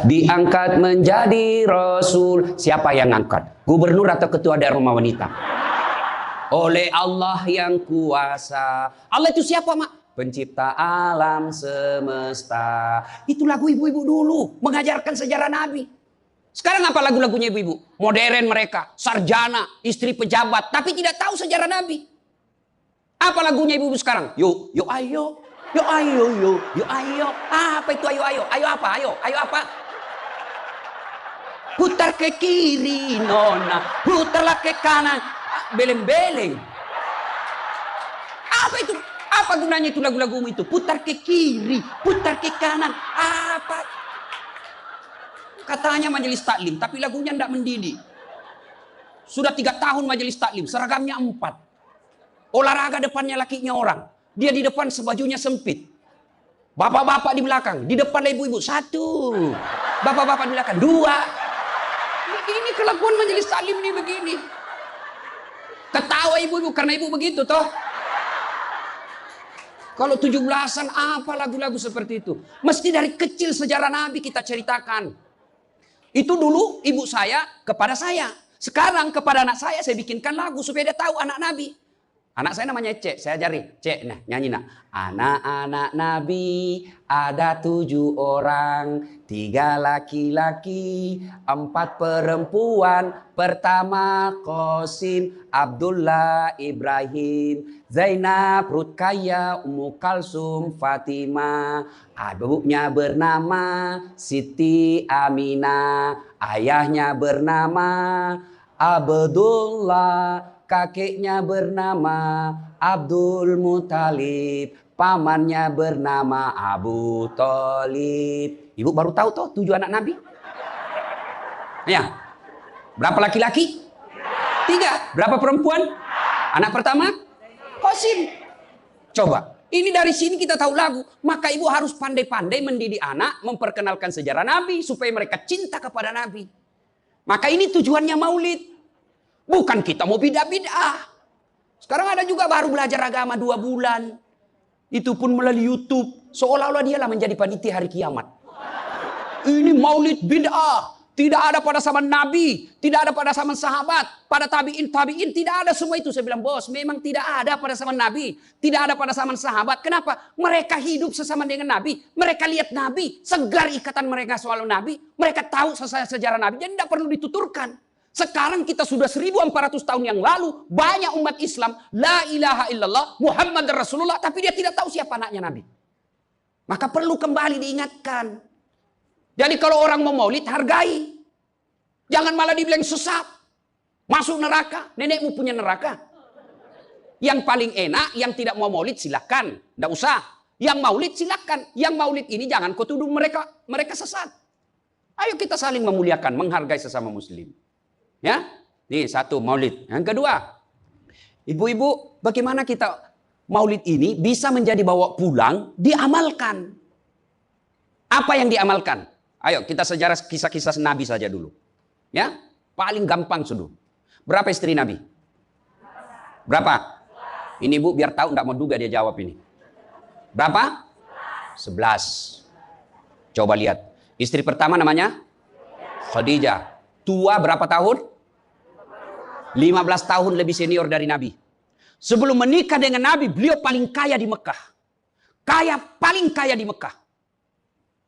Diangkat menjadi Rasul. Siapa yang angkat? Gubernur atau ketua Dharma Wanita? Oleh Allah yang kuasa. Allah itu siapa, Mak? Pencipta alam semesta. Itu lagu ibu-ibu dulu, mengajarkan sejarah Nabi. Sekarang apa lagu-lagunya ibu-ibu? Modern mereka, sarjana, istri pejabat, tapi tidak tahu sejarah Nabi. Apa lagunya ibu-ibu sekarang? Yuk, yuk ayo. Yuk ayo, yuk ayo. Apa itu ayo ayo? Ayo apa? Ayo apa? Putar ke kiri nona, putarlah ke kanan. Beleng-beleng. Apa itu? Apa gunanya itu lagu-lagumu itu? Putar ke kiri, putar ke kanan. Apa? Katanya majelis taklim, tapi lagunya tidak mendidik. Sudah 3 tahun majelis taklim, seragamnya 4. Olahraga depannya lakinya orang. Dia di depan sebajunya sempit. Bapak-bapak di belakang. Di depan ibu-ibu 1. Bapak-bapak di belakang 2. Ini kelakuan majelis taklim ini begini. Ketawa ibu-ibu karena ibu begitu toh. Kalau 17-an apa lagu-lagu seperti itu. Mesti dari kecil sejarah Nabi kita ceritakan. Itu dulu ibu saya kepada saya. Sekarang kepada anak saya bikinkan lagu supaya dia tahu anak Nabi. Anak saya namanya Cek, saya ajari. Cek, nah nyanyi nak. Anak-anak Nabi ada 7 orang, 3 laki-laki, 4 perempuan. Pertama Qasim, Abdullah, Ibrahim, Zainab, Ruqayyah, Ummu Kalsum, Fatimah. Ibunya bernama Siti Aminah, ayahnya bernama Abdullah. Kakeknya bernama Abdul Muthalib, pamannya bernama Abu Thalib. Ibu baru tahu toh 7 anak Nabi? Ya. Berapa laki-laki? 3. Berapa perempuan? Anak pertama? Qasim. Coba. Ini dari sini kita tahu lagu. Maka ibu harus pandai-pandai mendidik anak, memperkenalkan sejarah Nabi supaya mereka cinta kepada Nabi. Maka ini tujuannya maulid. Bukan kita mau bid'ah-bid'ah. Sekarang ada juga baru belajar agama 2 bulan. Itu pun melalui YouTube. Seolah-olah dialah menjadi panitia hari kiamat. Ini maulid bid'ah. Tidak ada pada zaman Nabi. Tidak ada pada zaman sahabat. Pada tabi'in tidak ada semua itu. Saya bilang, bos, memang tidak ada pada zaman Nabi. Tidak ada pada zaman sahabat. Kenapa? Mereka hidup sesama dengan Nabi. Mereka lihat Nabi. Segar ikatan mereka soal Nabi. Mereka tahu sejarah Nabi. Jadi tidak perlu dituturkan. Sekarang kita sudah 1400 tahun yang lalu, banyak umat Islam, la ilaha illallah, Muhammad Rasulullah, tapi dia tidak tahu siapa anaknya Nabi. Maka perlu kembali diingatkan. Jadi kalau orang mau maulid, hargai. Jangan malah dibilang sesat. Masuk neraka, nenekmu punya neraka. Yang paling enak, yang tidak mau maulid silakan, tidak usah. Yang maulid silakan. Yang maulid ini jangan kau tuduh mereka sesat. Ayo kita saling memuliakan, menghargai sesama muslim. Ya, nih 1 maulid. Yang kedua, ibu-ibu, bagaimana kita maulid ini bisa menjadi bawa pulang, diamalkan. Apa yang diamalkan? Ayo kita sejarah kisah-kisah Nabi saja dulu. Ya, paling gampang sudah. Berapa istri Nabi? Berapa? Ini ibu biar tahu, enggak mau duga dia jawab ini. Berapa? 11. Coba lihat. Istri pertama namanya Khadijah. Tua berapa tahun? 15 tahun lebih senior dari Nabi. Sebelum menikah dengan Nabi, beliau paling kaya di Mekah. Paling kaya di Mekah.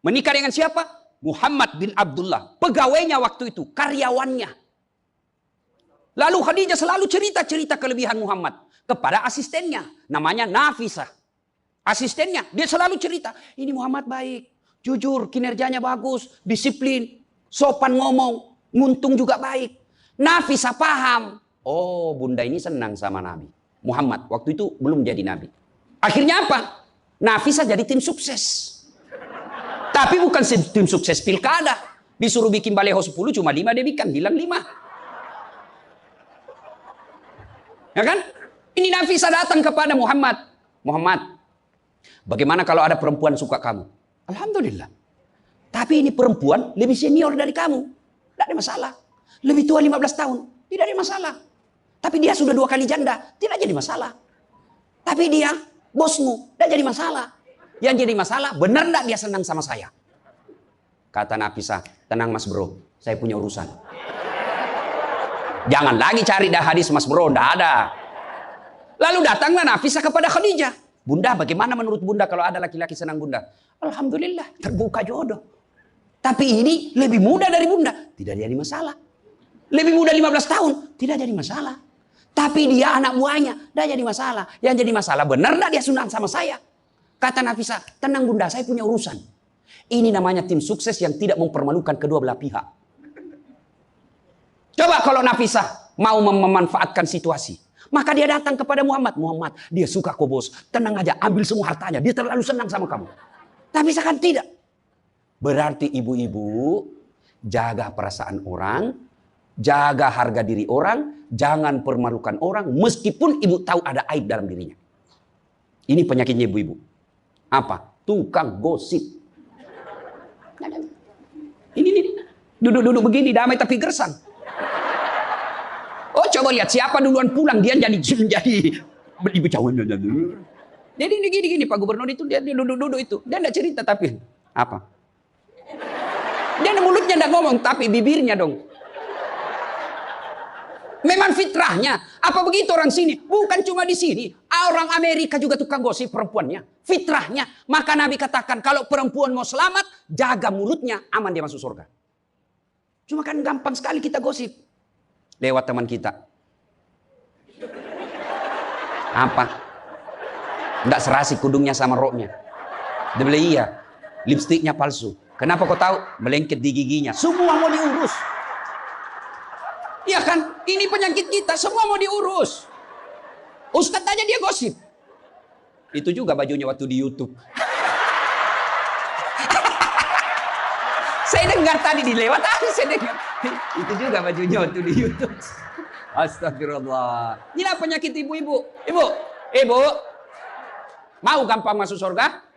Menikah dengan siapa? Muhammad bin Abdullah. Pegawainya waktu itu, karyawannya. Lalu Khadijah selalu cerita kelebihan Muhammad kepada asistennya. Namanya Nafisah. Asistennya, dia selalu cerita. Ini Muhammad baik, jujur, kinerjanya bagus, disiplin, sopan ngomong. Nguntung juga baik. Nafisah paham. Oh, bunda ini senang sama Nabi. Muhammad waktu itu belum jadi Nabi. Akhirnya apa? Nafisah jadi tim sukses. Tapi bukan tim sukses pilkada. Disuruh bikin baleho 10, cuma 5 dia bikin. Hilang 5. Ya kan? Ini Nafisah datang kepada Muhammad. Muhammad, bagaimana kalau ada perempuan suka kamu? Alhamdulillah. Tapi ini perempuan lebih senior dari kamu. Tidak ada masalah. Lebih tua 15 tahun. Tidak ada masalah. Tapi dia sudah 2 kali janda. Tidak jadi masalah. Tapi dia bosmu. Tidak jadi masalah. Yang jadi masalah, benar tidak dia senang sama saya? Kata Nafisah, tenang mas bro, saya punya urusan. Jangan lagi cari dah hadis mas bro, ndak ada. Lalu datanglah Nafisah kepada Khadijah. Bunda, bagaimana menurut bunda kalau ada laki-laki senang bunda? Alhamdulillah, terbuka jodoh. Tapi ini lebih muda dari bunda, tidak jadi masalah. Lebih muda 15 tahun, tidak jadi masalah. Tapi dia anak buahnya, tidak jadi masalah. Yang jadi masalah, benar tidak dia sunat sama saya? Kata Nafisah, tenang bunda, saya punya urusan. Ini namanya tim sukses yang tidak mempermalukan kedua belah pihak. Coba kalau Nafisah mau memanfaatkan situasi. Maka dia datang kepada Muhammad. Muhammad, dia suka kau bos. Tenang aja, ambil semua hartanya. Dia terlalu senang sama kamu. Nafisah kan tidak. Berarti ibu-ibu, jaga perasaan orang. Jaga harga diri orang. Jangan permalukan orang. Meskipun ibu tahu ada aib dalam dirinya. Ini penyakitnya ibu-ibu. Apa? Tukang gosip. Ini. Duduk-duduk begini damai tapi gersang. Oh coba lihat siapa duluan pulang dia jadi berbicara. Jadi ini gini Pak Gubernur itu dia duduk-duduk itu. Dia enggak cerita tapi apa? Dia mulutnya enggak ngomong tapi bibirnya dong. Memang fitrahnya. Apa begitu orang sini? Bukan cuma di sini. Orang Amerika juga tukang gosip perempuannya. Fitrahnya. Maka Nabi katakan kalau perempuan mau selamat, jaga mulutnya, aman dia masuk surga. Cuma kan gampang sekali kita gosip. Lewat teman kita. Apa? Nggak serasi kudungnya sama roknya. Dia bilang iya. Lipstiknya palsu. Kenapa kau tahu? Melengket di giginya. Semua mau diurus. Iya kan? Ini penyakit kita. Semua mau diurus. Ustadz aja dia gosip. Itu juga bajunya waktu di YouTube. Saya dengar tadi dilewat. Saya dengar. Itu juga bajunya waktu di YouTube. Astagfirullah. Inilah penyakit ibu-ibu. Ibu. Mau gampang masuk surga?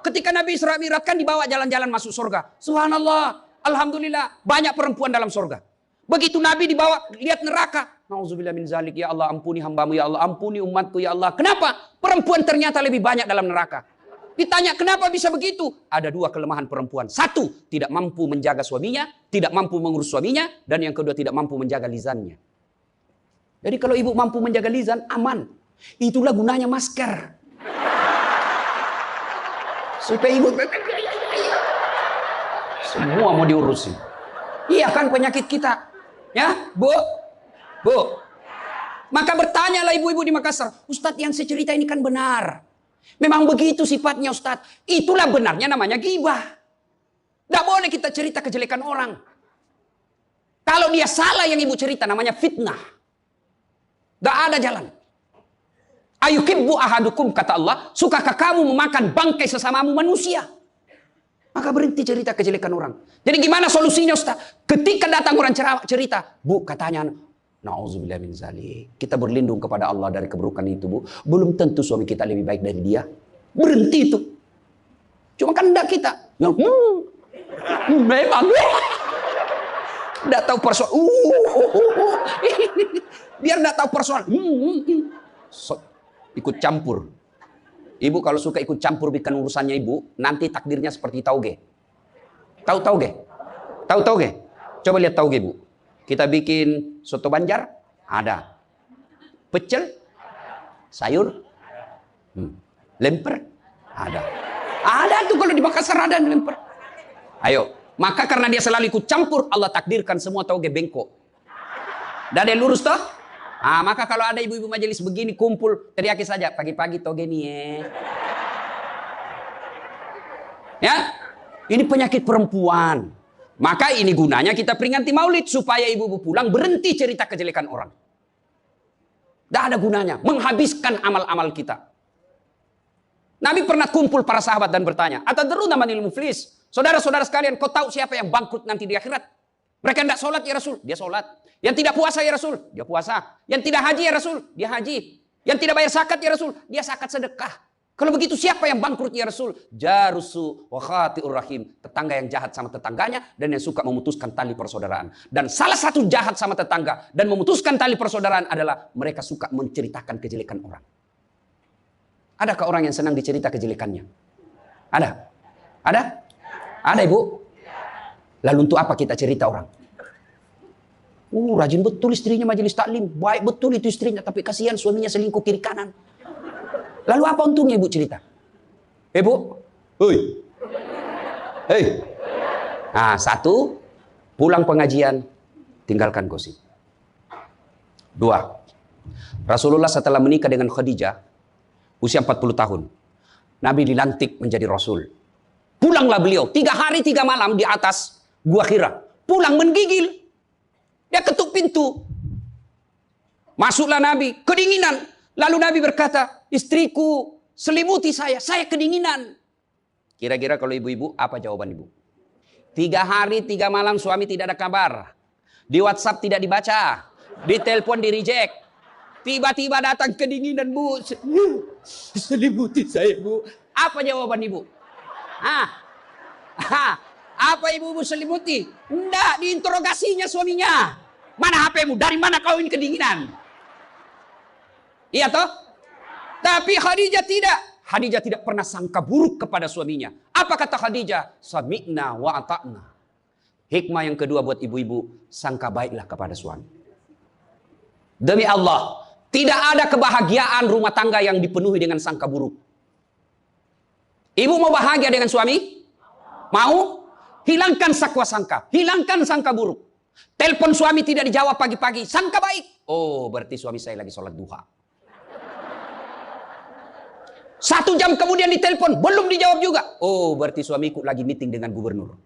Ketika Nabi Isra Mi'raj kan dibawa jalan-jalan masuk surga. Subhanallah. Alhamdulillah. Banyak perempuan dalam surga. Begitu Nabi dibawa lihat neraka. Nauzubillah min zalik. Ya Allah ampuni hambamu. Ya Allah ampuni umatku. Ya Allah. Kenapa? Perempuan ternyata lebih banyak dalam neraka. Ditanya kenapa bisa begitu? Ada dua kelemahan perempuan. Satu, tidak mampu menjaga suaminya. Tidak mampu mengurus suaminya. Dan yang kedua, tidak mampu menjaga lisannya. Jadi kalau ibu mampu menjaga lisan, aman. Itulah gunanya masker. Supaya ibu semua mau diurusin. Iya kan penyakit kita. Ya, Bu. Maka bertanyalah ibu-ibu di Makassar. Ustadz yang saya cerita ini kan benar. Memang begitu sifatnya Ustadz. Itulah benarnya namanya ghibah. Tidak boleh kita cerita kejelekan orang. Kalau dia salah yang ibu cerita namanya fitnah. Tidak ada jalan. Ayuhibbu ahadukum kata Allah. Sukakah kamu memakan bangkai sesamamu manusia? Maka berhenti cerita kejelekan orang. Jadi gimana solusinya Ustaz? Ketika datang orang cerita. Bu katanya. Nauzubillah min zalik. Kita berlindung kepada Allah dari keburukan itu bu. Belum tentu suami kita lebih baik dari dia. Berhenti itu. Cuma kan enggak kita. Yang memang. Enggak tahu persoalan. Biar enggak tahu persoalan. Ikut campur. Ibu kalau suka ikut campur bikin urusannya ibu, nanti takdirnya seperti tauge. Tahu tauge? Tahu tauge? Coba lihat tauge bu. Kita bikin soto Banjar, ada. Pecel, sayur, lemper, ada. Ada tuh kalau di Makassar ada lemper. Ayo, maka karena dia selalu ikut campur, Allah takdirkan semua tauge bengkok. Dah ada yang lurus toh? Maka kalau ada ibu-ibu majelis begini kumpul, teriaki saja pagi-pagi toge nih ya. Ini penyakit perempuan. Maka ini gunanya kita peringati maulid supaya ibu-ibu pulang berhenti cerita kejelekan orang. Tidak ada gunanya, menghabiskan amal-amal kita. Nabi pernah kumpul para sahabat dan bertanya, atadruna manil muflis? Saudara-saudara sekalian, kau tahu siapa yang bangkrut nanti di akhirat? Mereka tidak sholat ya Rasul, dia sholat. Yang tidak puasa ya Rasul, dia puasa. Yang tidak haji ya Rasul, dia haji. Yang tidak bayar zakat ya Rasul, dia zakat sedekah. Kalau begitu siapa yang bangkrut ya Rasul? Jarusu wa khati'ur rahim. Tetangga yang jahat sama tetangganya dan yang suka memutuskan tali persaudaraan. Dan salah satu jahat sama tetangga dan memutuskan tali persaudaraan adalah mereka suka menceritakan kejelekan orang. Adakah orang yang senang dicerita kejelekannya? Ada? Ada? Ada ibu? Lalu untuk apa kita cerita orang? Rajin betul istrinya majelis taklim. Baik betul itu istrinya. Tapi kasihan suaminya selingkuh kiri kanan. Lalu apa untungnya ibu cerita? Bu, hei. Nah, satu, pulang pengajian, tinggalkan gosip. Dua, Rasulullah setelah menikah dengan Khadijah, usia 40 tahun. Nabi dilantik menjadi Rasul. Pulanglah beliau, 3 hari 3 malam di atas Gua Hira. Pulang menggigil. Dia ketuk pintu. Masuklah Nabi, kedinginan. Lalu Nabi berkata, istriku selimuti saya kedinginan. Kira-kira kalau ibu-ibu, apa jawaban ibu? 3 hari 3 malam suami tidak ada kabar. Di WhatsApp tidak dibaca. Di telepon di reject. Tiba-tiba datang kedinginan, Bu. Selimuti saya, Bu. Apa jawaban ibu? Apa ibu selimuti? Enggak, diinterogasinya suaminya. Mana HP-mu? Dari mana kau ini kedinginan? Iya toh? Tapi Khadijah tidak. Khadijah tidak pernah sangka buruk kepada suaminya. Apa kata Khadijah? Sami'na wa ata'na. Hikmah yang kedua buat ibu-ibu, sangka baiklah kepada suami. Demi Allah, tidak ada kebahagiaan rumah tangga yang dipenuhi dengan sangka buruk. Ibu mau bahagia dengan suami? Mau? Hilangkan sakwa sangka, hilangkan sangka buruk. Telepon suami tidak dijawab pagi-pagi, sangka baik. Oh, berarti suami saya lagi sholat duha. 1 jam kemudian ditelepon, belum dijawab juga. Oh, berarti suamiku lagi meeting dengan gubernur.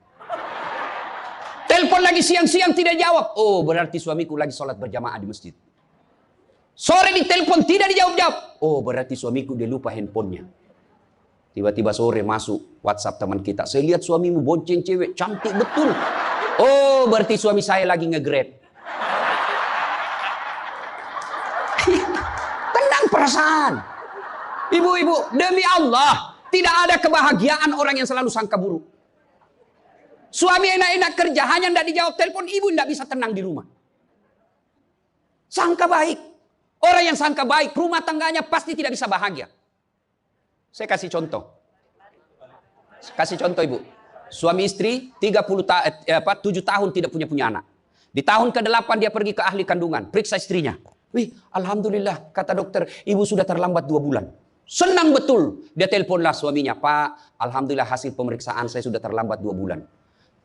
Telepon lagi siang-siang tidak jawab. Oh, berarti suamiku lagi sholat berjamaah di masjid. Sore ditelepon tidak dijawab-jawab. Oh, berarti suamiku dia lupa handphonenya. Tiba-tiba sore masuk WhatsApp teman kita. Saya lihat suamimu bonceng cewek, cantik betul. Oh, berarti suami saya lagi nge-grab. Tenang perasaan. Ibu-ibu, demi Allah, tidak ada kebahagiaan orang yang selalu sangka buruk. Suami enak-enak kerja, hanya tidak dijawab telepon, ibu tidak bisa tenang di rumah. Sangka baik. Orang yang sangka baik, rumah tangganya pasti tidak bisa bahagia. Saya kasih contoh. Kasih contoh ibu. Suami istri 7 tahun tidak punya anak. Di tahun ke-8 dia pergi ke ahli kandungan. Periksa istrinya. Wih, alhamdulillah kata dokter, ibu sudah terlambat 2 bulan. Senang betul. Dia teleponlah suaminya. Pak, alhamdulillah hasil pemeriksaan saya sudah terlambat 2 bulan.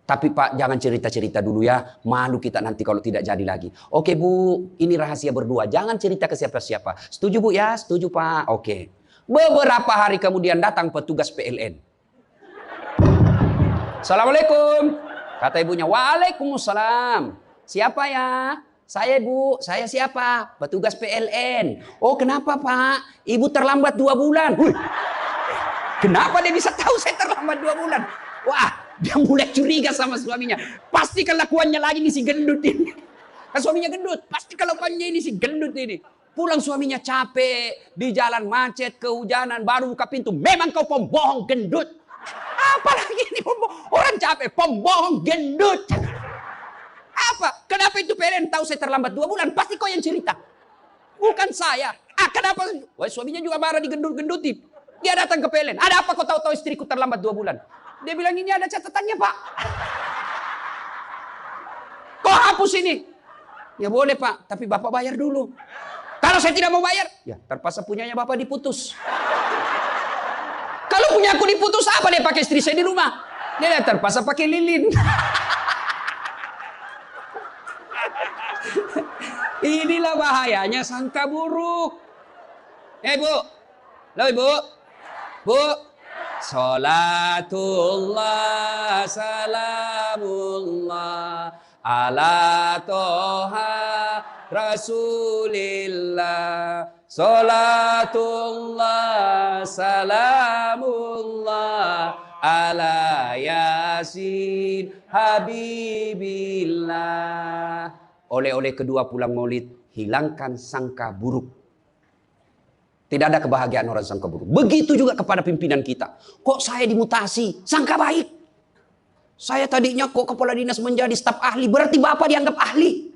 Tapi Pak, jangan cerita-cerita dulu ya. Malu kita nanti kalau tidak jadi lagi. Oke Bu, ini rahasia berdua. Jangan cerita ke siapa-siapa. Setuju Bu ya? Setuju Pak. Oke. Beberapa hari kemudian datang petugas PLN. Assalamualaikum. Kata ibunya, waalaikumsalam. Siapa ya? Saya Bu, saya siapa? Petugas PLN. Oh kenapa Pak? Ibu terlambat 2 bulan. Wih. Kenapa dia bisa tahu saya terlambat 2 bulan? Wah, dia mulai curiga sama suaminya. Pasti kelakuannya lagi nih si gendut ini. Kan suaminya gendut. Pasti kelakuannya ini si gendut ini. Pulang suaminya capek, di jalan macet, kehujanan, baru buka pintu. Memang kau pembohong gendut. Apalagi ini pembohong. Orang capek, pembohong gendut. Apa? Kenapa itu PLN tahu saya terlambat 2 bulan? Pasti kau yang cerita. Bukan saya. Kenapa? Wah, suaminya juga marah digendut-gendutin. Dia datang ke PLN. Ada apa kau tahu-tahu istriku terlambat 2 bulan? Dia bilang ini ada catatannya Pak. Kau hapus ini. Ya boleh Pak, tapi Bapak bayar dulu. Kalau saya tidak mau bayar, ya terpaksa punyanya Bapak diputus. Kalau punya aku diputus, apa dia pakai istri saya di rumah? Dia terpaksa pakai lilin. Inilah bahayanya sangka buruk. Bu. Loh Ibu. Bu. Salatullah salamullah ala toha Rasulillah. Salatullah salamullah ala Yasin Habibillah. Oleh-oleh kedua pulang maulid, hilangkan sangka buruk. Tidak ada kebahagiaan orang sangka buruk. Begitu juga kepada pimpinan kita. Kok saya dimutasi? Sangka baik. Saya tadinya kok kepala dinas menjadi staf ahli. Berarti Bapak dianggap ahli.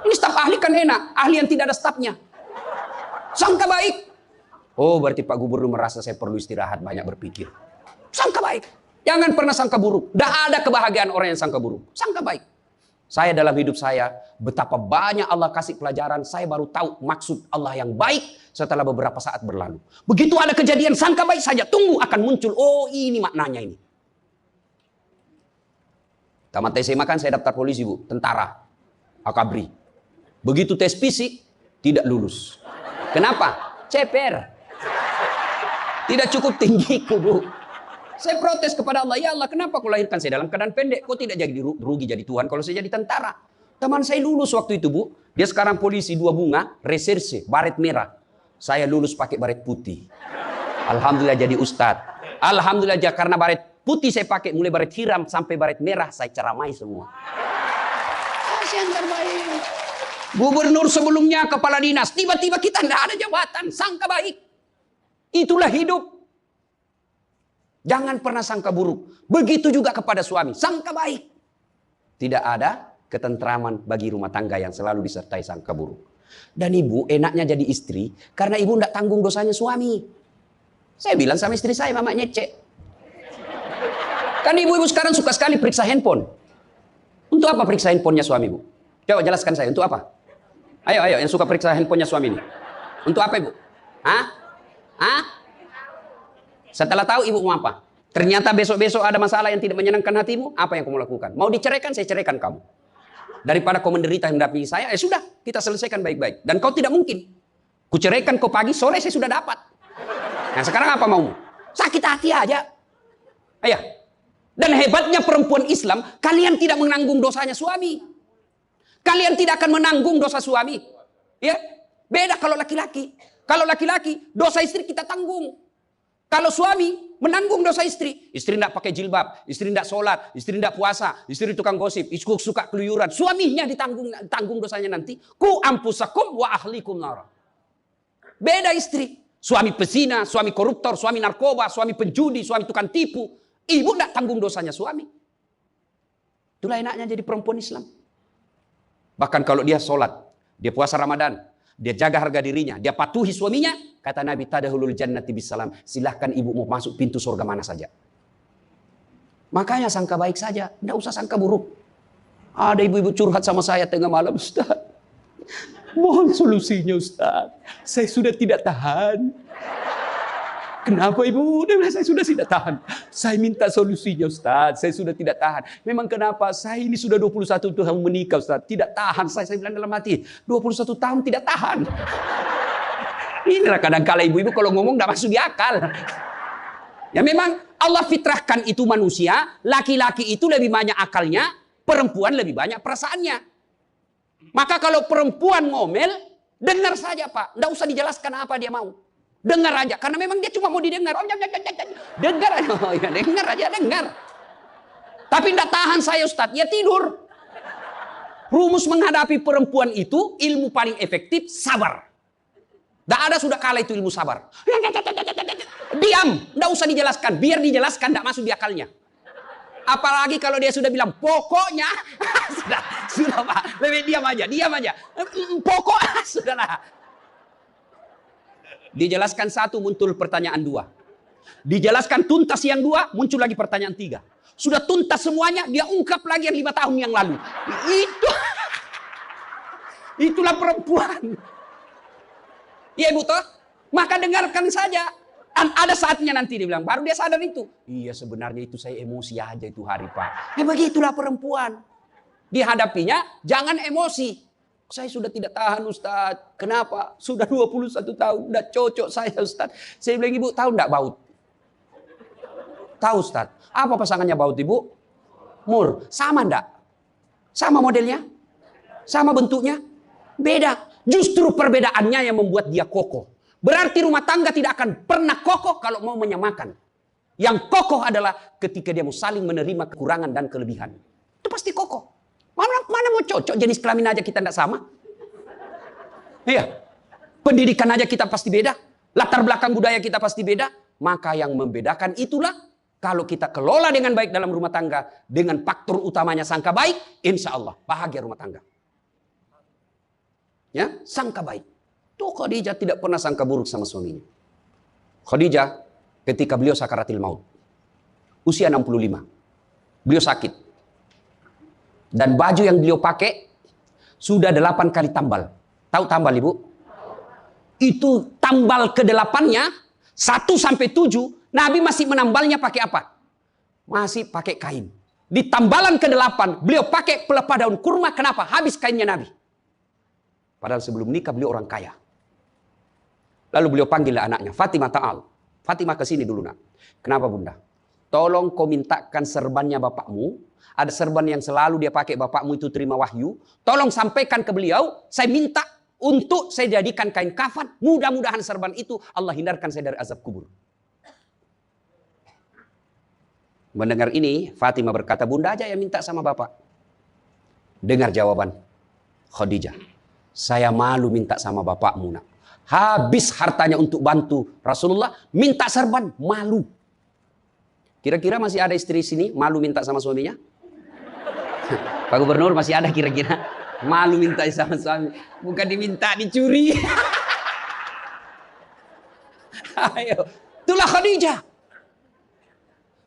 Ini staf ahli kan enak. Ahli yang tidak ada stafnya. Sangka baik. Oh berarti Pak Gubernur merasa saya perlu istirahat, banyak berpikir. Sangka baik. Jangan pernah sangka buruk. Tidak ada kebahagiaan orang yang sangka buruk. Sangka baik. Saya dalam hidup saya, betapa banyak Allah kasih pelajaran, saya baru tahu maksud Allah yang baik setelah beberapa saat berlalu. Begitu ada kejadian, sangka baik saja, tunggu akan muncul, oh ini maknanya ini. Tamat SMA kan saya daftar polisi bu, tentara, akabri. Begitu tes fisik, tidak lulus. Kenapa? Ceper. Tidak cukup tinggiku bu. Saya protes kepada Allah, ya Allah kenapa kau lahirkan saya dalam keadaan pendek? Kau tidak jadi rugi jadi Tuhan kalau saya jadi tentara. Teman saya lulus waktu itu bu. Dia sekarang polisi 2 bunga, reserse, baret merah. Saya lulus pakai baret putih. Alhamdulillah jadi ustadz. Alhamdulillah karena baret putih saya pakai, mulai baret hiram sampai baret merah, saya ceramai semua. Saya yang terbaik. Gubernur sebelumnya, kepala dinas, tiba-tiba kita tidak ada jabatan, sangka baik. Itulah hidup. Jangan pernah sangka buruk. Begitu juga kepada suami. Sangka baik. Tidak ada ketentraman bagi rumah tangga yang selalu disertai sangka buruk. Dan ibu enaknya jadi istri karena ibu tidak tanggung dosanya suami. Saya bilang sama istri saya, mama nyece. Kan ibu-ibu sekarang suka sekali periksa handphone. Untuk apa periksa handphonenya suami ibu? Coba jelaskan saya, untuk apa? Ayo yang suka periksa handphonenya suami ini. Untuk apa ibu? Hah? Setelah tahu ibu mau apa? Ternyata besok-besok ada masalah yang tidak menyenangkan hatimu, apa yang kamu lakukan? Mau diceraikan, saya ceraikan kamu. Daripada kau menderita mendampingi saya, sudah, kita selesaikan baik-baik. Dan kau tidak mungkin. Kuceraikan kau pagi, sore saya sudah dapat. Nah sekarang apa maumu? Sakit hati aja. Ayo. Dan hebatnya perempuan Islam, kalian tidak menanggung dosanya suami. Kalian tidak akan menanggung dosa suami. Ya, beda kalau laki-laki. Kalau laki-laki, dosa istri kita tanggung. Kalau suami menanggung dosa istri tidak pakai jilbab, istri tidak sholat, istri tidak puasa, istri tukang gosip, istri suka keluyuran, suaminya ditanggung dosanya nanti. Ku ampusakum wa ahlikum nar. Beda istri, suami pezina, suami koruptor, suami narkoba, suami penjudi, suami tukang tipu, ibu tidak tanggung dosanya suami. Itulah enaknya jadi perempuan Islam. Bahkan kalau dia sholat, dia puasa Ramadan, dia jaga harga dirinya, dia patuhi suaminya, kata Nabi tadahulul jannati bisalam, silahkan ibu mau masuk pintu surga mana saja. Makanya sangka baik saja, tidak usah sangka buruk. Ada ibu-ibu curhat sama saya tengah malam, Ustaz, mohon solusinya Ustaz, saya sudah tidak tahan. Kenapa ibu? Saya sudah tidak tahan. Saya minta solusinya Ustaz, saya sudah tidak tahan. Memang kenapa? Saya ini sudah 21 tahun menikah Ustaz, tidak tahan. Saya bilang dalam hati, 21 tahun tidak tahan. Inilah kadang-kala ibu-ibu kalau ngomong tidak masuk di akal. Ya memang Allah fitrahkan itu manusia, laki-laki itu lebih banyak akalnya, perempuan lebih banyak perasaannya. Maka kalau perempuan ngomel, dengar saja Pak, tidak usah dijelaskan apa dia mau. Dengar aja, karena memang dia cuma mau didengar. Dengar aja, dengar aja, dengar. Tapi tidak tahan saya Ustaz, ya tidur. Rumus menghadapi perempuan itu, ilmu paling efektif, sabar. Tidak ada sudah kalah itu ilmu sabar. Diam, tidak usah dijelaskan. Biar dijelaskan, tidak masuk di akalnya. Apalagi kalau dia sudah bilang, pokoknya. sudah Pak, lebih diam aja. Pokoknya, sudahlah. Dijelaskan 1, muncul pertanyaan 2. Dijelaskan tuntas yang 2, muncul lagi pertanyaan 3. Sudah tuntas semuanya, dia ungkap lagi yang 5 tahun yang lalu. Itulah perempuan. Iya ibu toh? Maka dengarkan saja. Ada saatnya nanti dia bilang, baru dia sadar itu. Iya sebenarnya itu saya emosi aja itu hari Pak. Begitulah perempuan. Dihadapinya jangan emosi. Saya sudah tidak tahan Ustaz. Kenapa? Sudah 21 tahun. Tidak cocok saya Ustaz. Saya bilang ibu tahu tidak baut? Tahu Ustaz. Apa pasangannya baut ibu? Mur. Sama enggak? Sama modelnya? Sama bentuknya? Beda. Justru perbedaannya yang membuat dia kokoh. Berarti rumah tangga tidak akan pernah kokoh kalau mau menyamakan. Yang kokoh adalah ketika dia mau saling menerima kekurangan dan kelebihan. Itu pasti kokoh. Mana mau cocok jenis kelamin aja kita tidak sama. Iya. Pendidikan aja kita pasti beda. Latar belakang budaya kita pasti beda. Maka yang membedakan itulah kalau kita kelola dengan baik dalam rumah tangga. Dengan faktor utamanya sangka baik. Insya Allah bahagia rumah tangga. Ya, sangka baik. Tuh Khadijah tidak pernah sangka buruk sama suaminya. Khadijah ketika beliau sakaratil maut. usia 65. Beliau sakit. Dan baju yang beliau pakai sudah 8 kali tambal. Tahu tambal, Ibu? Itu tambal ke-8-nya 1 sampai 7, Nabi masih menambalnya pakai apa? Masih pakai kain. Di tambalan ke-8 beliau pakai pelepah daun kurma. Kenapa? Habis kainnya Nabi. Padahal sebelum nikah beliau orang kaya. Lalu beliau panggil anaknya, Fatimah, ta'al. Fatimah ke sini dulu, nak. Kenapa, Bunda? Tolong kau mintakan serbannya bapakmu. Ada serban yang selalu dia pakai, bapakmu itu terima wahyu. Tolong sampaikan ke beliau, saya minta untuk saya jadikan kain kafan. Mudah-mudahan serban itu Allah hindarkan saya dari azab kubur. Mendengar ini, Fatimah berkata, Bunda aja yang minta sama bapak. Dengar jawaban Khadijah. Saya malu minta sama bapakmu, nak. Habis hartanya untuk bantu Rasulullah, minta serban, malu. Kira-kira masih ada istri sini malu minta sama suaminya? Pak Gubernur masih ada kira-kira malu minta sama suami? Bukan diminta, dicuri. Ayo, itulah Khadijah.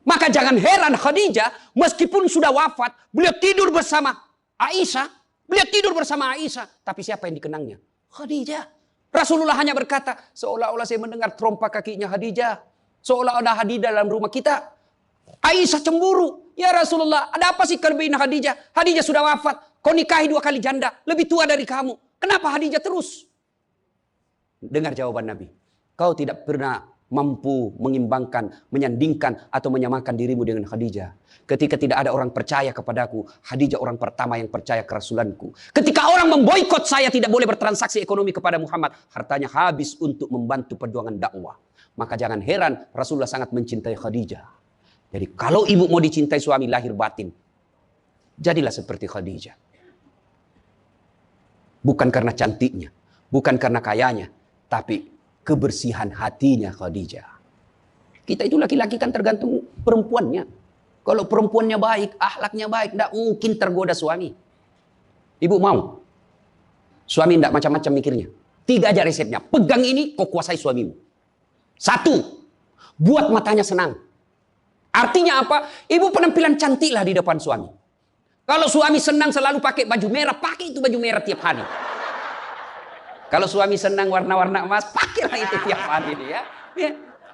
Maka jangan heran Khadijah meskipun sudah wafat, beliau tidur bersama Aisyah. Beliau tidur bersama Aisyah. Tapi siapa yang dikenangnya? Khadijah. Rasulullah hanya berkata, seolah-olah saya mendengar trompa kakinya Khadijah. Seolah ada Khadijah dalam rumah kita. Aisyah cemburu. Ya Rasulullah, ada apa sih kelebihan Khadijah? Khadijah sudah wafat. Kau nikahi 2 kali janda. Lebih tua dari kamu. Kenapa Khadijah terus? Dengar jawaban Nabi. Kau tidak pernah mampu mengimbangkan, menyandingkan, atau menyamakan dirimu dengan Khadijah. Ketika tidak ada orang percaya kepadaku, Khadijah orang pertama yang percaya kerasulanku. Ketika orang memboikot saya tidak boleh bertransaksi ekonomi kepada Muhammad, hartanya habis untuk membantu perjuangan dakwah. Maka jangan heran Rasulullah sangat mencintai Khadijah. Jadi kalau ibu mau dicintai suami lahir batin, jadilah seperti Khadijah. Bukan karena cantiknya, bukan karena kayanya, tapi kebersihan hatinya Khadijah. Kita itu laki-laki kan tergantung perempuannya. Kalau perempuannya baik, akhlaknya baik, tidak mungkin tergoda suami. Ibu mau? Suami tidak macam-macam mikirnya. 3 aja resepnya. Pegang ini, kau kuasai suamimu. 1, buat matanya senang. Artinya apa? Ibu penampilan cantiklah di depan suami. Kalau suami senang selalu pakai baju merah, pakai itu baju merah tiap hari. Kalau suami senang warna-warna emas, pakailah itu tiap hari ya.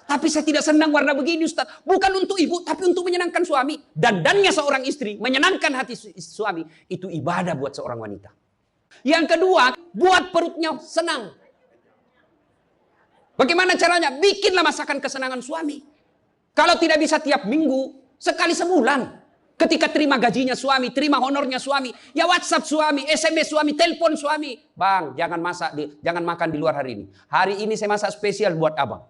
Tapi saya tidak senang warna begini, Ustaz. Bukan untuk ibu, tapi untuk menyenangkan suami. Dandannya seorang istri, menyenangkan hati suami, itu ibadah buat seorang wanita. Yang kedua, buat perutnya senang. Bagaimana caranya? Bikinlah masakan kesenangan suami. Kalau tidak bisa tiap minggu, sekali sebulan. Ketika terima gajinya suami, terima honornya suami, ya WhatsApp suami, SMS suami, telepon suami. Bang, jangan makan di luar hari ini. Hari ini saya masak spesial buat abang.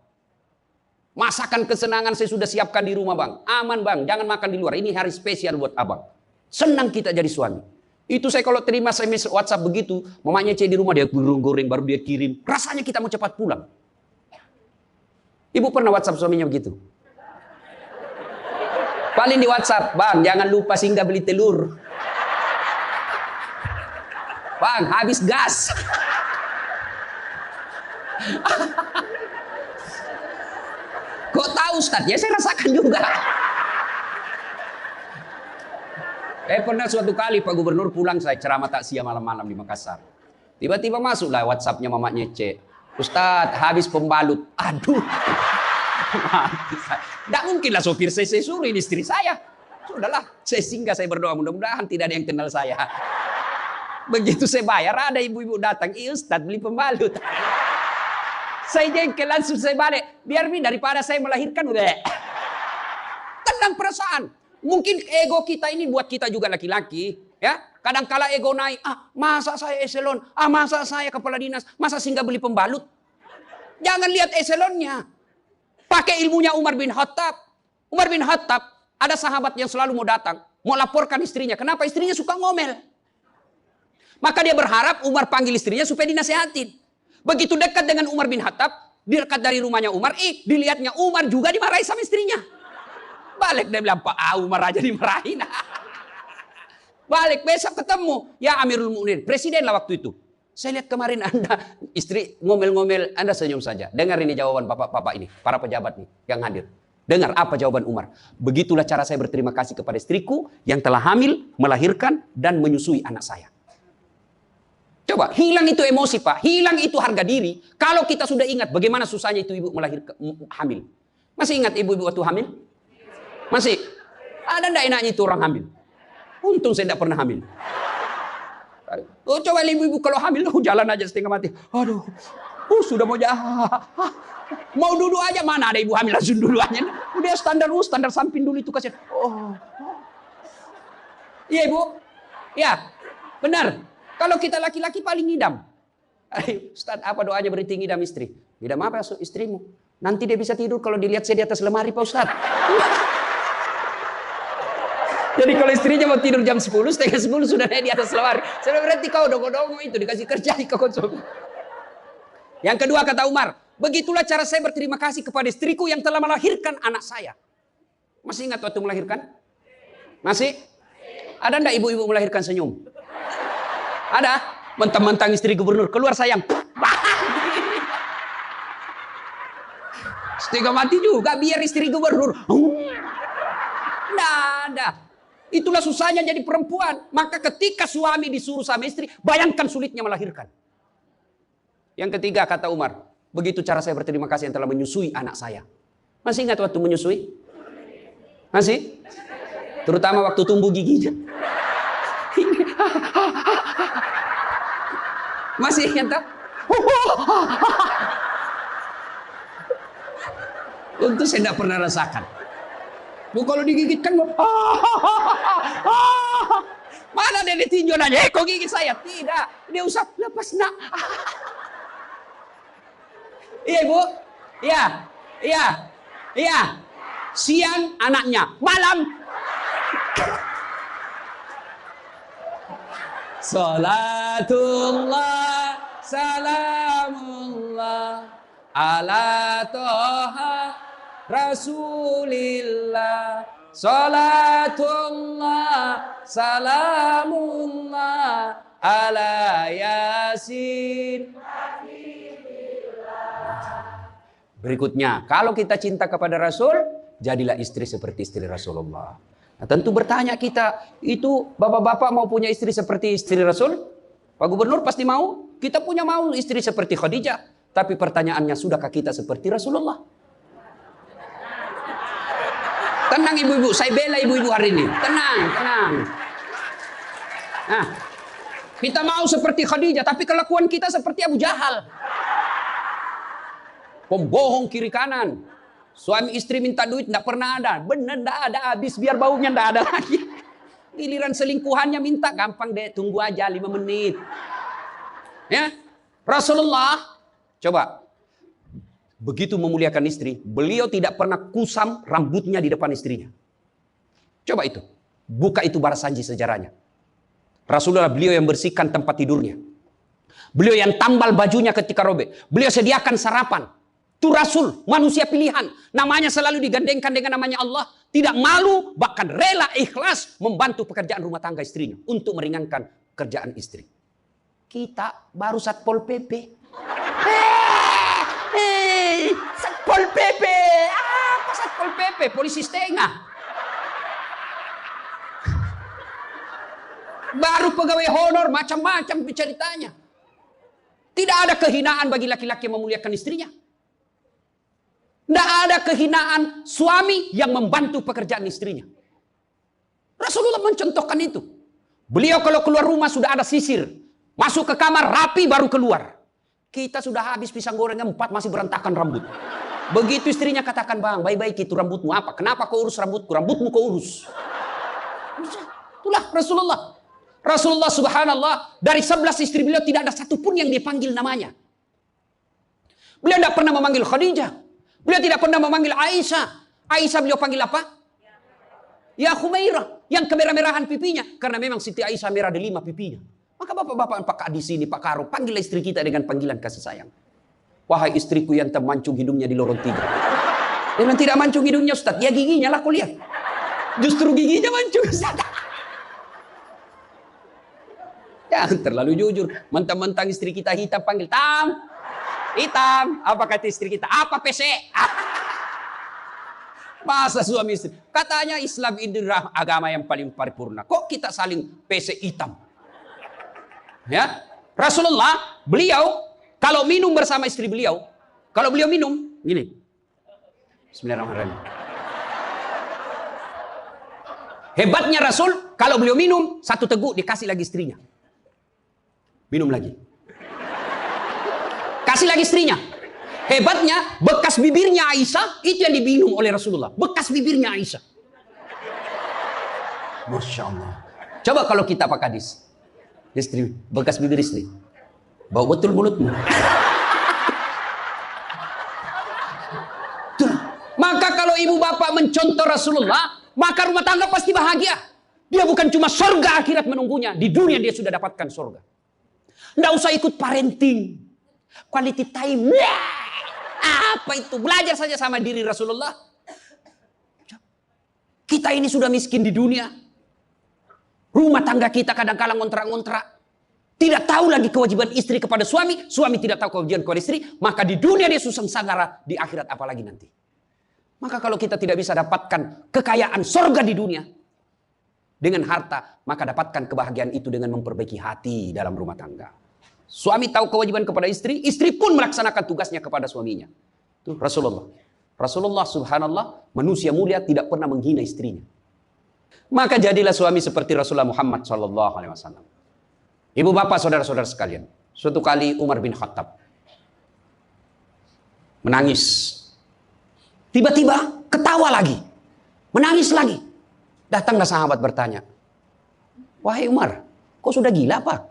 Masakan kesenangan saya sudah siapkan di rumah, bang. Aman, bang, jangan makan di luar. Ini hari spesial buat abang. Senang kita jadi suami. Itu saya kalau terima SMS WhatsApp begitu, mamanya cek di rumah, dia goreng-goreng, baru dia kirim. Rasanya kita mau cepat pulang. Ibu pernah WhatsApp suaminya begitu? Paling di WhatsApp, bang, jangan lupa singgah beli telur. Bang, habis gas. Kok tahu, Ustaz? Ya saya rasakan juga. Pernah suatu kali Pak Gubernur pulang, saya ceramah takziah malam-malam di Makassar. Tiba-tiba masuklah WhatsAppnya mamanya Cek. Ustaz, habis pembalut. Aduh. Tidak mungkinlah sopir saya suruh ini istri saya. Sudahlah, saya singgah, saya berdoa mudah-mudahan tidak ada yang kenal saya. Begitu saya bayar, ada ibu-ibu datang, Ustaz beli pembalut. Saya jengkel, langsung saya balik. Biar daripada saya melahirkan udah. Tenang perasaan. Mungkin ego kita ini buat kita juga laki-laki, ya. Kadang-kala ego naik, masa saya eselon, masa saya kepala dinas, masa singgah beli pembalut. Jangan lihat eselonnya. Pakai ilmunya Umar bin Khattab. Umar bin Khattab, ada sahabat yang selalu mau datang, mau laporkan istrinya. Kenapa? Istrinya suka ngomel. Maka dia berharap Umar panggil istrinya supaya dinasehatin. Begitu dekat dengan Umar bin Khattab, dekat dari rumahnya Umar, dilihatnya Umar juga dimarahi sama istrinya. Balik dia bilang, Pak Umar aja dimarahin. Balik, besok ketemu. Ya Amirul Mukminin, presiden lah waktu itu. Saya lihat kemarin Anda, istri ngomel-ngomel, Anda senyum saja. Dengar ini jawaban bapak-bapak ini, para pejabat nih yang hadir. Dengar apa jawaban Umar. Begitulah cara saya berterima kasih kepada istriku yang telah hamil, melahirkan, dan menyusui anak saya. Coba, hilang itu emosi Pak, hilang itu harga diri. Kalau kita sudah ingat bagaimana susahnya itu ibu melahirkan hamil. Masih ingat ibu-ibu waktu hamil? Masih? Ada enggak enaknya itu orang hamil? Untung saya tidak pernah hamil. Oh, coba ibu-ibu kalau hamil, jalan aja setengah mati. Aduh, sudah mau mau duduk aja, mana ada ibu hamil langsung duduk aja. Udah standar samping dulu itu kasihan. Iya ibu, ya benar. Kalau kita laki-laki paling ngidam. Ustaz, apa doanya berhenti ngidam istri? Ngidam apa istrimu? Nanti dia bisa tidur kalau dilihat saya di atas lemari Pak Ustaz. Jadi kalau istrinya mau tidur jam 10, setengah 10 sudah naik di atas lemari. Sudah berarti kau dongo-dongo itu dikasih kerja di konsum. Yang kedua kata Umar, begitulah cara saya berterima kasih kepada istriku yang telah melahirkan anak saya. Masih ingat waktu melahirkan? Masih? Ada enggak ibu-ibu melahirkan senyum? Ada? Mentang-mentang istri gubernur, keluar sayang. Setengah mati juga biar istri gubernur. Nggak ada. Itulah susahnya jadi perempuan. Maka ketika suami disuruh sama istri, bayangkan sulitnya melahirkan. Yang ketiga kata Umar, begitu cara saya berterima kasih yang telah menyusui anak saya. Masih ingat waktu menyusui? Masih? Terutama waktu tumbuh giginya. Masih ingat tak? Untuk saya tidak pernah rasakan. Bu kalau digigit kan mana dia ditinjau nanya, kok gigit saya? Tidak, dia usap, lepas nak. Iya ibu, iya. Siang anaknya, malam. Salatullah, salamullah, ala toha rasulillah. Salatullah, salamullah, ala yasin. Berikutnya, kalau kita cinta kepada Rasul, jadilah istri seperti istri Rasulullah. Nah, tentu bertanya kita, itu bapak-bapak mau punya istri seperti istri Rasul? Pak Gubernur pasti mau. Kita punya mau istri seperti Khadijah. Tapi pertanyaannya, sudahkah kita seperti Rasulullah? Tenang ibu-ibu, saya bela ibu-ibu hari ini. Tenang. Nah, kita mau seperti Khadijah, tapi kelakuan kita seperti Abu Jahal. Pembohong kiri kanan. Suami istri minta duit tidak pernah ada. Benar tidak ada, habis biar baunya tidak ada lagi. Giliran selingkuhannya minta, gampang deh, tunggu aja 5 menit. Ya, Rasulullah coba begitu memuliakan istri, beliau tidak pernah kusam rambutnya di depan istrinya. Coba itu, buka itu Barasanji sejarahnya. Rasulullah beliau yang bersihkan tempat tidurnya. Beliau yang tambal bajunya ketika robek. Beliau sediakan sarapan. Itu Rasul, manusia pilihan. Namanya selalu digandengkan dengan namanya Allah. Tidak malu, bahkan rela ikhlas membantu pekerjaan rumah tangga istrinya. Untuk meringankan kerjaan istri. Kita baru Satpol PP. Satpol PP. Apa Satpol PP? Polisi setengah. Baru pegawai honor, macam-macam ceritanya. Tidak ada kehinaan bagi laki-laki yang memuliakan istrinya. Tidak ada kehinaan suami yang membantu pekerjaan istrinya. Rasulullah mencontohkan itu. Beliau kalau keluar rumah sudah ada sisir. Masuk ke kamar rapi baru keluar. Kita sudah habis pisang gorengnya 4 masih berantakan rambut. Begitu istrinya katakan, bang, baik-baik itu rambutmu apa? Kenapa kau urus rambutku? Rambutmu kau urus. Itulah Rasulullah. Rasulullah subhanallah, dari 11 istri beliau tidak ada satupun yang dipanggil namanya. Beliau tidak pernah memanggil Khadijah. Beliau tidak pernah memanggil Aisyah. Aisyah beliau panggil apa? Ya Humairah. Yang kemerah-merahan pipinya. Karena memang Siti Aisyah merah di 5 pipinya. Maka bapak-bapak Pak Kak di sini, Pak Karo, panggillah istri kita dengan panggilan kasih sayang. Wahai istriku yang termancung hidungnya di lorong 3. Memang tidak mancung hidungnya Ustaz. Ya giginya lah kau lihat. Justru giginya mancung Ustaz. Ya terlalu jujur. Mentang-mentang istri kita hitam panggil hitam. Apa kata istri kita? Apa PC? Masa suami istri? Katanya Islam ini agama yang paling paripurna. Kok kita saling PC hitam? Ya, Rasulullah, beliau kalau minum bersama istri beliau, kalau beliau minum, gini. Bismillahirrahmanirrahim. Hebatnya Rasul, kalau beliau minum, satu teguk dikasih lagi istrinya. Minum lagi. Kasih lagi istrinya. Hebatnya, bekas bibirnya Aisyah, itu yang diminum oleh Rasulullah. Bekas bibirnya Aisyah. Masya Allah. Coba kalau kita pakai hadis. Istri, bekas bibir istri. Bau betul mulutmu. Maka kalau ibu bapak mencontoh Rasulullah, maka rumah tangga pasti bahagia. Dia bukan cuma surga akhirat menunggunya. Di dunia dia sudah dapatkan surga. Nggak usah ikut parenting. Quality time. Apa itu? Belajar saja sama diri Rasulullah. Kita ini sudah miskin di dunia. Rumah tangga kita kadang-kadang ngontrak-ngontrak. Tidak tahu lagi kewajiban istri kepada suami. Suami tidak tahu kewajiban kepada istri. Maka di dunia dia susah sanggara. Di akhirat apalagi nanti. Maka kalau kita tidak bisa dapatkan kekayaan surga di dunia dengan harta, maka dapatkan kebahagiaan itu dengan memperbaiki hati dalam rumah tangga. Suami tahu kewajiban kepada istri, istri pun melaksanakan tugasnya kepada suaminya. Itu Rasulullah. Rasulullah subhanallah, manusia mulia tidak pernah menghina istrinya. Maka jadilah suami seperti Rasulullah Muhammad SAW. Ibu bapak saudara-saudara sekalian, suatu kali Umar bin Khattab menangis. Tiba-tiba ketawa lagi. Menangis lagi. Datanglah sahabat bertanya. Wahai Umar, kok sudah gila apa?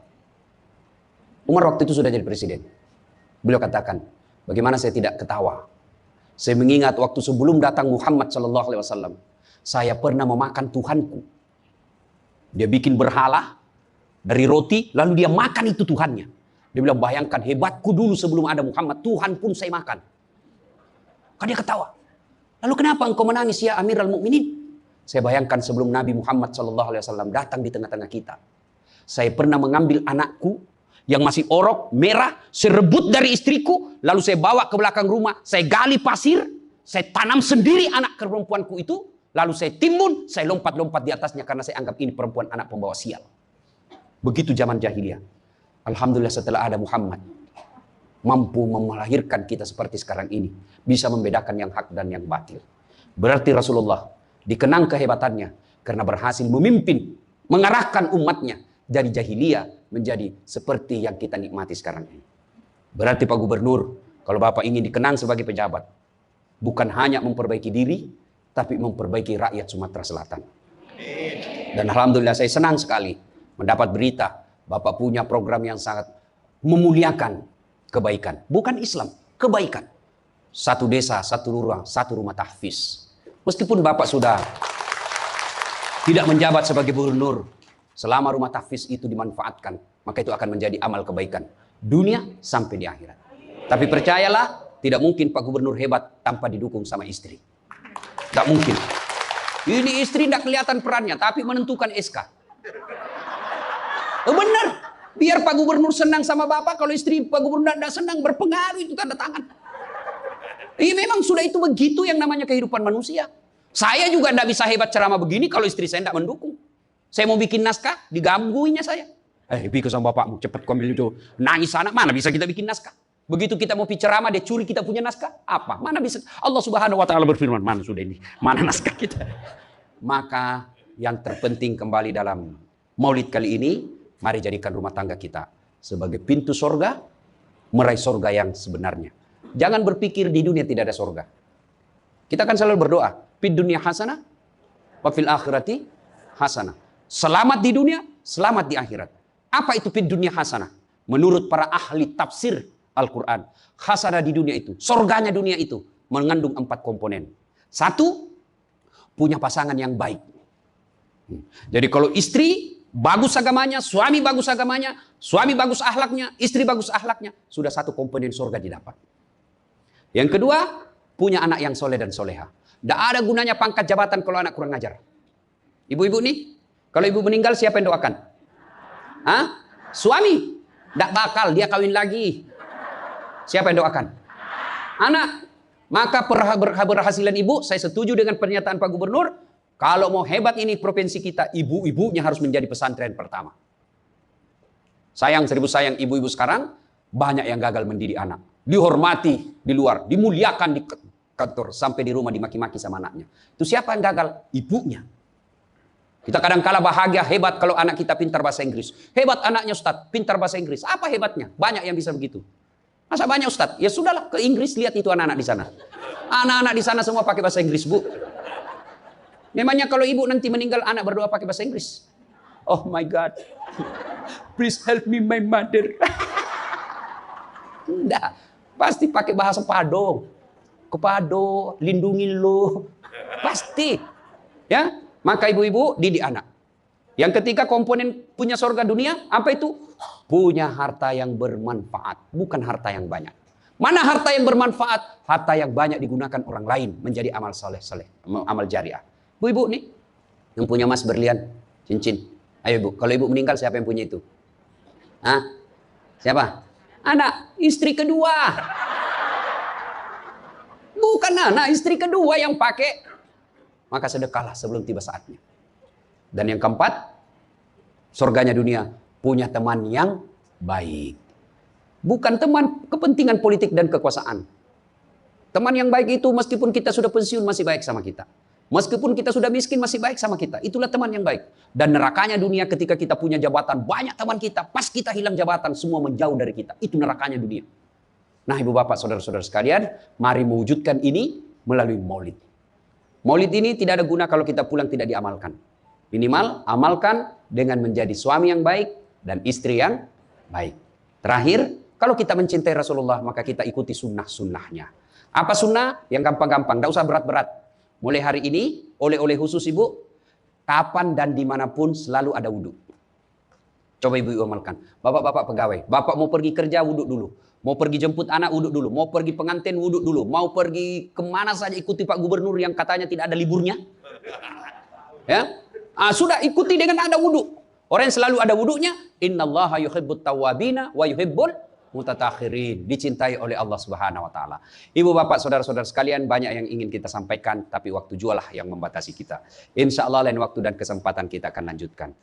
Umar waktu itu sudah jadi presiden. Beliau katakan, bagaimana saya tidak ketawa? Saya mengingat waktu sebelum datang Muhammad SAW. Saya pernah memakan Tuhanku. Dia bikin berhala dari roti, lalu dia makan itu Tuhannya. Dia bilang, bayangkan hebatku dulu sebelum ada Muhammad. Tuhan pun saya makan. Kan dia ketawa. Lalu kenapa engkau menangis ya Amirul Mukminin? Saya bayangkan sebelum Nabi Muhammad SAW datang di tengah-tengah kita. Saya pernah mengambil anakku yang masih orok, merah, saya rebut dari istriku, lalu saya bawa ke belakang rumah, saya gali pasir, saya tanam sendiri anak perempuanku itu, lalu saya timbun, saya lompat-lompat di atasnya karena saya anggap ini perempuan anak pembawa sial. Begitu zaman jahiliyah. Alhamdulillah setelah ada Muhammad, mampu melahirkan kita seperti sekarang ini. Bisa membedakan yang hak dan yang batil. Berarti Rasulullah dikenang kehebatannya karena berhasil memimpin, mengarahkan umatnya dari jahiliyah menjadi seperti yang kita nikmati sekarang ini. Berarti Pak Gubernur, kalau Bapak ingin dikenang sebagai pejabat, bukan hanya memperbaiki diri, tapi memperbaiki rakyat Sumatera Selatan. Dan Alhamdulillah saya senang sekali mendapat berita Bapak punya program yang sangat memuliakan kebaikan. Bukan Islam, kebaikan. Satu desa, satu rumah tahfiz. Meskipun Bapak sudah tidak menjabat sebagai gubernur, selama rumah tahfiz itu dimanfaatkan, maka itu akan menjadi amal kebaikan. Dunia sampai di akhirat. Tapi percayalah, tidak mungkin Pak Gubernur hebat tanpa didukung sama istri. Tidak mungkin. Ini istri tidak kelihatan perannya, tapi menentukan SK. Benar. Biar Pak Gubernur senang sama Bapak, kalau istri Pak Gubernur tidak senang, berpengaruh itu tanda tangan. Iya memang sudah itu begitu yang namanya kehidupan manusia. Saya juga tidak bisa hebat ceramah begini kalau istri saya tidak mendukung. Saya mau bikin naskah, digangguinya saya. Bikin sama bapakmu, cepat kau ambil itu. Nangis anak, mana bisa kita bikin naskah? Begitu kita mau ceramah, dia curi kita punya naskah. Apa? Mana bisa? Allah Subhanahu Wa Taala berfirman, mana sudah ini? Mana naskah kita? Maka yang terpenting kembali dalam Maulid kali ini, mari jadikan rumah tangga kita sebagai pintu sorga, meraih sorga yang sebenarnya. Jangan berpikir di dunia tidak ada sorga. Kita kan selalu berdoa, fid dunya hasanah, wa fil akhirati hasanah. Selamat di dunia, selamat di akhirat. Apa itu fid dunya hasanah? Menurut para ahli tafsir Al-Quran, hasanah di dunia itu, sorganya dunia itu mengandung 4 komponen. 1, punya pasangan yang baik. Jadi kalau istri bagus agamanya, suami bagus agamanya, suami bagus akhlaknya, istri bagus akhlaknya, sudah 1 komponen surga didapat. Yang kedua, punya anak yang soleh dan soleha. Tidak ada gunanya pangkat jabatan kalau anak kurang ajar. Ibu-ibu nih, kalau ibu meninggal siapa yang doakan? Hah? Suami. Tidak bakal, dia kawin lagi. Siapa yang doakan? Anak. Maka keberhasilan ibu, saya setuju dengan pernyataan Pak Gubernur. Kalau mau hebat ini provinsi kita, ibu-ibunya harus menjadi pesantren pertama. Sayang, seribu sayang, ibu-ibu sekarang banyak yang gagal mendidik anak. Dihormati di luar, dimuliakan di kantor, sampai di rumah dimaki-maki sama anaknya. Itu siapa yang gagal? Ibunya. Kita kadang kala bahagia, hebat kalau anak kita pintar bahasa Inggris. Hebat anaknya Ustadz, pintar bahasa Inggris. Apa hebatnya? Banyak yang bisa begitu. Masa banyak Ustadz? Ya sudahlah, ke Inggris lihat itu anak-anak di sana. Anak-anak di sana semua pakai bahasa Inggris, Bu. Memangnya kalau ibu nanti meninggal, anak berdoa pakai bahasa Inggris? Oh my God. Please help me my mother. Enggak. Pasti pakai bahasa Pado. Kepado, lindungi lo. Pasti. Ya. Maka ibu-ibu didik anak. Yang ketiga komponen punya surga dunia, apa itu? Punya harta yang bermanfaat, bukan harta yang banyak. Mana harta yang bermanfaat? Harta yang banyak digunakan orang lain menjadi amal soleh, amal jariah. Bu-ibu nih, yang punya emas berlian, cincin. Ayo ibu, kalau ibu meninggal siapa yang punya itu? Hah? Siapa? Anak, istri kedua. Bukan anak, istri kedua yang pakai. Maka sedekahlah sebelum tiba saatnya. Dan yang keempat, surganya dunia, punya teman yang baik. Bukan teman kepentingan politik dan kekuasaan. Teman yang baik itu meskipun kita sudah pensiun masih baik sama kita. Meskipun kita sudah miskin masih baik sama kita. Itulah teman yang baik. Dan nerakanya dunia ketika kita punya jabatan, banyak teman kita, pas kita hilang jabatan, semua menjauh dari kita. Itu nerakanya dunia. Nah ibu bapak saudara-saudara sekalian, mari mewujudkan ini melalui maulid. Maulid ini tidak ada guna kalau kita pulang tidak diamalkan. Minimal amalkan dengan menjadi suami yang baik dan istri yang baik. Terakhir, kalau kita mencintai Rasulullah maka kita ikuti sunnah-sunnahnya. Apa sunnah? Yang gampang-gampang, tidak usah berat-berat. Mulai hari ini, oleh-oleh khusus ibu, kapan dan dimanapun selalu ada wudhu. Coba ibu amalkan. Bapak-bapak pegawai, bapak mau pergi kerja wudhu dulu. Mau pergi jemput anak wudhu dulu. Mau pergi pengantin wudhu dulu. Mau pergi kemana saja ikuti Pak Gubernur yang katanya tidak ada liburnya. Ya, sudah ikuti dengan ada wudhu. Orang yang selalu ada wudhunya, innallaha yuhibbut tawwabina wa yuhibbul mutatahhirin. Dicintai oleh Allah Subhanahu wa taala. Ibu bapak saudara-saudara sekalian, banyak yang ingin kita sampaikan tapi waktu jualah yang membatasi kita. Insya Allah lain waktu dan kesempatan kita akan lanjutkan.